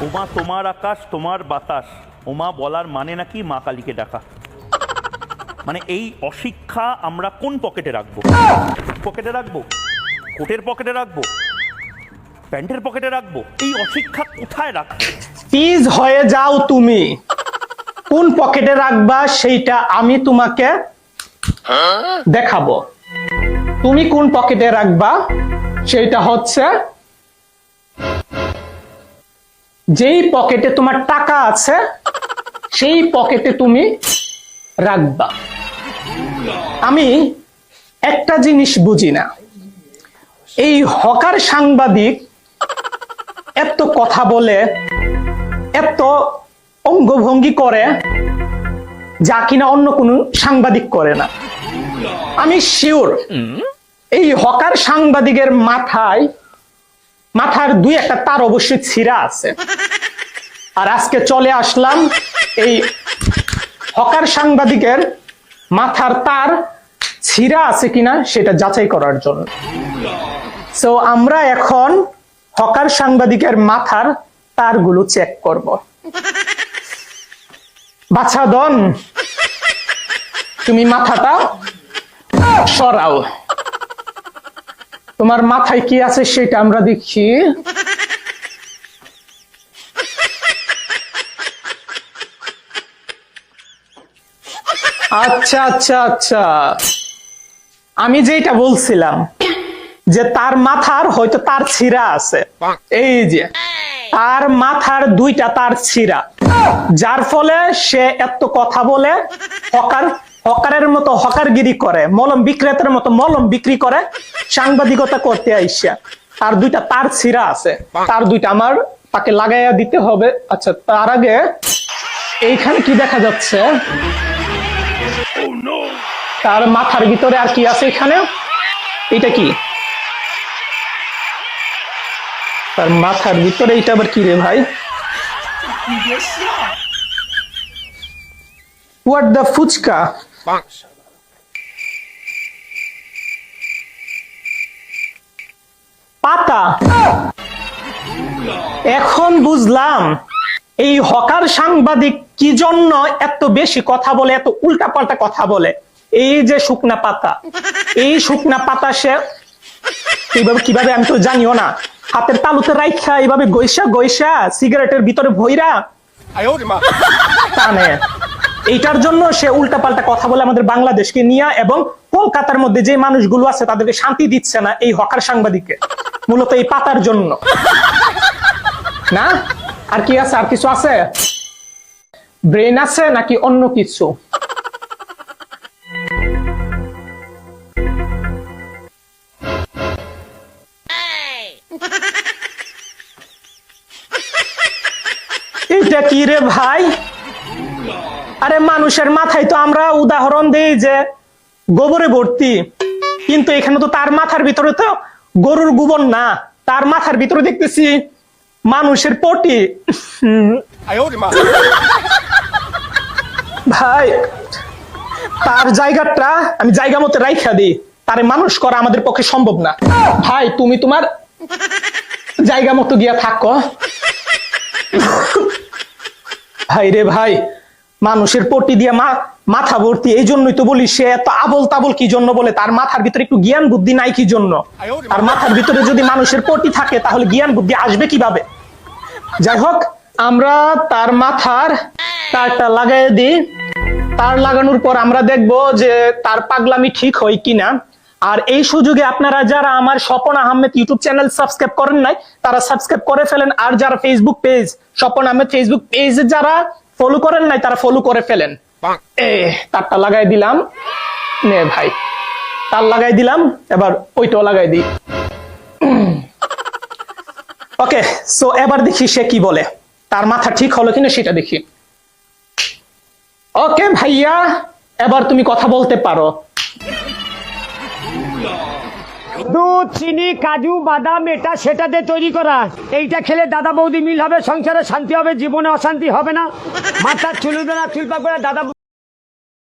ওমা তোমার আকাশ তোমার বাতাস, ওমা বলার মানে নাকি মা কালীকে ডাকা। মানে এই অশিক্ষা আমরা কোন পকেটে রাখবো? পকেটে রাখবো, কোটের পকেটে রাখবো, প্যান্টের পকেটে রাখবো? এই অশিক্ষা কোথায় রাখবো? প্লিজ হয়ে যাও, তুমি কোন পকেটে রাখবা সেইটা আমি তোমাকে দেখাবো। তুমি কোন পকেটে রাখবা সেইটা হচ্ছে যেই পকেটে তোমার টাকা আছে সেই পকেটে তুমি রাখবা। আমি একটা জিনিস বুঝি না, এই হকার সাংবাদিক এত কথা বলে, এত অঙ্গভঙ্গি করে যা কিনা অন্য কোন সাংবাদিক করে না। আমি শিওর এই হকার সাংবাদিকের মাথার দুই একটা তার অবশ্যই ছিঁড়া আছে। আর আজকে চলে আসলাম এই হকার সাংবাদিকের মাথার তার ছিঁড়া আছে কিনা সেটা যাচাই করার জন্য। সো আমরা এখন হকার সাংবাদিকের মাথার তারগুলো চেক করব। বাছাধন, তুমি মাথাটা সরাও, তোমার মাথায় কি আছে সেটা আমরা দেখি। আচ্ছা আচ্ছা আচ্ছা, আমি যেটা বলছিলাম যে তার মাথার হয়তো তার ছিঁড়া আছে, এই যে তার মাথার দুইটা তার ছিঁড়া, যার ফলে সে এত কথা বলে, হকারের মতো হকারগিরি করে, মলম বিক্রেতার মতো মলম বিক্রি করে, সাংবাদিকতা করতে আইসা তার দুইটা তার ছিঁড়া আছে, তার দুইটা আমার তাকে লাগাইয়া দিতে হবে। আচ্ছা, তার আগে এইখানে কি দেখা যাচ্ছে, তার মাথার ভিতরে আর কি আছে এখানে, এটা কি তার মাথার ভিতরে? এটা আবার কি রে ভাই? What the fuchka? পাতা। এখন বুঝলাম এই হকার সাংবাদিক কি জন্য এত বেশি কথা বলে, এত উল্টাপাল্টা কথা বলে। এই যে শুকনা পাতা, এই শুকনা পাতা সে কিভাবে আমি তো জানিও না, হাতের তালুতে রাইখা এইভাবে গৈসা সিগারেটের ভিতরে ভইরা টানে। এইটার জন্য সে উল্টাপাল্টা কথা বলে আমাদের বাংলাদেশকে নিয়ে, এবং কলকাতার মধ্যে যে মানুষগুলো আছে তাদেরকে শান্তি দিচ্ছে না এই হকার সাংবাদিককে, মূলত এই পাতার জন্য না। আর কি আছে? আর কিছু আছে? ব্রেন আছে নাকি অন্য কিছু? এটা কি রে ভাই? আরে মানুষের মাথায় তো আমরা উদাহরণ দেই যে গোবরে ভর্তি, কিন্তু এখানে তো তার মাথার ভিতরে তো গরুর গোবর না, তার মাথার ভিতরে দেখতেছি মানুষের পটি। ভাই তার জায়গাটা আমি জায়গা মতো রাইখা দিই, তারে মানুষ করা আমাদের পক্ষে সম্ভব না। ভাই তুমি তোমার জায়গা মতো গিয়া থাকো। ভাই রে ভাই, মানুষের পটি দিয়ে মাথা ভর্তি, এই জন্যই তো বলি সে এত আবল তাবল কি জন্য বলে, তার মাথার ভিতরে একটু জ্ঞান বুদ্ধি নাই কি জন্য? আর মাথার ভিতরে যদি মানুষের পটি থাকে তাহলে জ্ঞান বুদ্ধি আসবে কিভাবে? যাই হোক, আমরা তার মাথার তারটা লাগাই দিই। তার লাগানোর পর আমরা দেখব যে তার পাগলামি ঠিক হয় কিনা। আর এই সুযোগে আপনারা যারা আমার Swapan Ahmed YouTube channel subscribe করেন নাই তারা সাবস্ক্রাইব করে ফেলেন, আর যারা Facebook page Swapan Ahmed Facebook page যারা ফলো করেন নাই তারা ফলো করে ফেলেন। তারটা লাগাই দিলাম, নে ভাই তার লাগাই দিলাম, এবার ওইটাও লাগাই দিই। ওকে, সো এবার দেখি সে কি বলে, তার মাথা ঠিক হলো কিনা সেটা দেখি। ওকে ভাইয়া, এবার তুমি কথা বলতে পারো। দুধ, চিনি, কাজু, বাদাম এটা সেটা দিয়ে তৈরি করা, এইটা খেলে দাদা বৌদি মিল হবে, সংসারে শান্তি হবে, জীবনে অশান্তি হবে না, মাথার চুল উঠবে না, চুল পাকবে না, দাদা